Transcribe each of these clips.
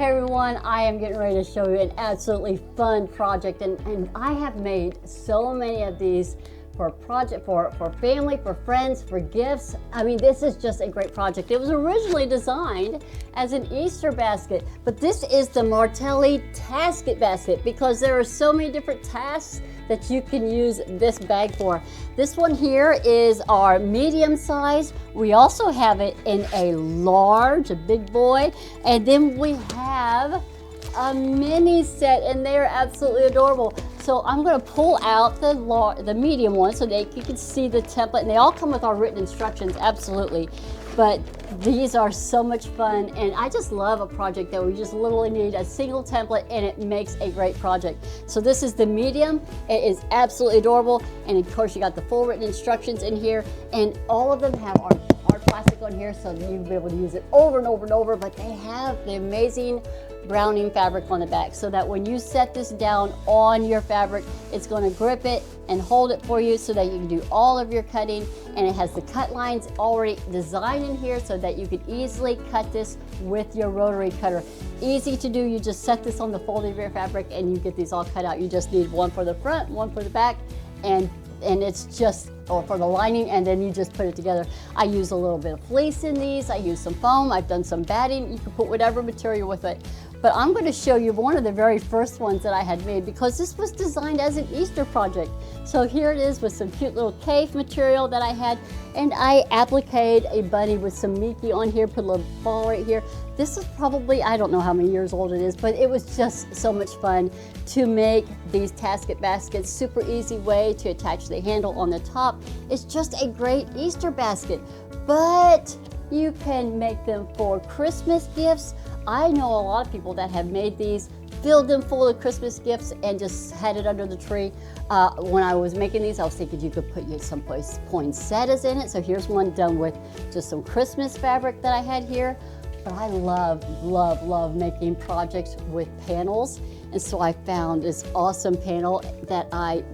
Hey everyone, I am getting ready to show you an absolutely fun project, and I have made so many of these for a project, for family, for friends, for gifts. I mean, this is just a great project. It was originally designed as an Easter basket, but this is the Martelli Tasket Basket because there are so many different tasks that you can use this bag for. This one here is our medium size. We also have it in a large, a big boy, and then we have a mini set, and they are absolutely adorable. So I'm going to pull out the medium one so that you can see the template, and they all come with our written instructions, absolutely. But these are so much fun, and I just love a project that we just literally need a single template and it makes a great project. So this is the medium. It is absolutely adorable, and of course you got the full written instructions in here, and all of them have our plastic on here so you'll be able to use it over and over and over, but they have the amazing browning fabric on the back so that when you set this down on your fabric, it's going to grip it and hold it for you so that you can do all of your cutting. And it has the cut lines already designed in here so that you can easily cut this with your rotary cutter. Easy to do. You just set this on the fold of your fabric and you get these all cut out. You just need one for the front, one for the back, and it's just, or for the lining, and then you just put it together. I use a little bit of fleece in these. I use some foam. I've done some batting. You can put whatever material with it. But I'm going to show you one of the very first ones that I had made because this was designed as an Easter project. So here it is with some cute little cave material that I had, and I appliqued a bunny with some Mickey on here, put a little ball right here. This is probably, I don't know how many years old it is, but it was just so much fun to make these tasket baskets. Super easy way to attach the handle on the top. It's just a great Easter basket, but you can make them for Christmas gifts. I know a lot of people that have made these, filled them full of Christmas gifts, and just had it under the tree. When I was making these, I was thinking you could put some poinsettias in it. So here's one done with just some Christmas fabric that I had here. But I love making projects with panels. And so I found this awesome panel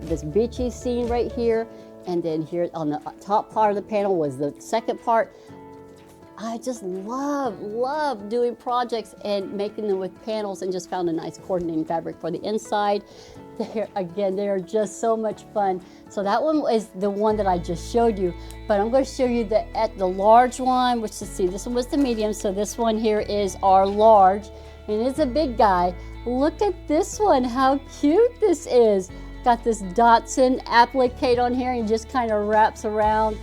this beachy scene right here. And then here on the top part of the panel was the second part. I just love doing projects and making them with panels, and just found a nice coordinating fabric for the inside. Again, they are just so much fun. So that one is the one that I just showed you, but I'm going to show you the large one, which, let's see, this one was the medium, so this one here is our large, and it's a big guy. Look at this one, how cute this is. Got this Dotson applique on here, and just kind of wraps around.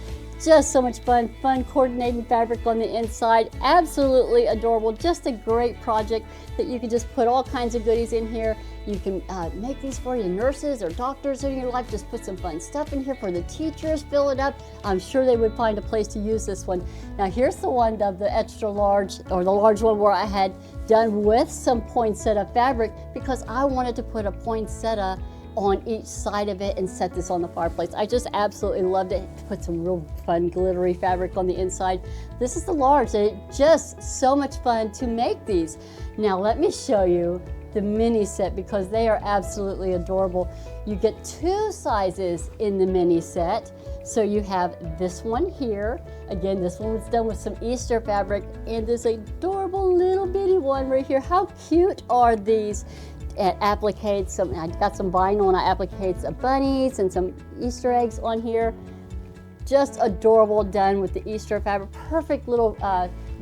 Just so much fun coordinating fabric on the inside. Absolutely adorable. Just a great project that you can just put all kinds of goodies in here. You can make these for your nurses or doctors in your life. Just put some fun stuff in here for the teachers. Fill it up. I'm sure they would find a place to use this one. Now here's the one of the extra large, or the large one, where I had done with some poinsettia fabric because I wanted to put a poinsettia on each side of it and set this on the fireplace. I just absolutely loved it. Put some real fun glittery fabric on the inside. This is the large, and it's just so much fun to make these. Now let me show you the mini set because they are absolutely adorable. You get two sizes in the mini set. So you have this one here. Again, this one was done with some Easter fabric, and this adorable little bitty one right here. How cute are these? And appliqued some, I got some vinyl and I appliqued some bunnies and some Easter eggs on here. Just adorable, done with the Easter fabric. Perfect little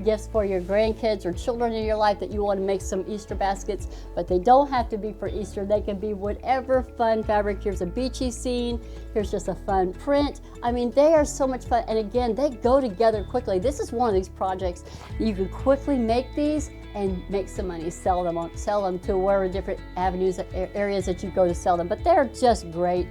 gifts for your grandkids or children in your life that you want to make some Easter baskets, but they don't have to be for Easter. They can be whatever fun fabric. Here's a beachy scene. Here's just a fun print. I mean, they are so much fun, and again, they go together quickly. This is one of these projects you can quickly make these and make some money, sell them to wherever different avenues, areas that you go to sell them. But they're just great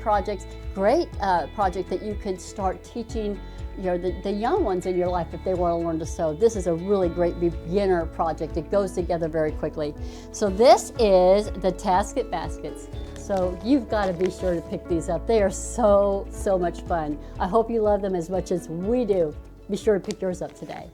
projects. Great project that you could start teaching the young ones in your life if they want to learn to sew. This is a really great beginner project. It goes together very quickly. So this is the Tasket Baskets. So you've got to be sure to pick these up. They are so much fun. I hope you love them as much as we do. Be sure to pick yours up today.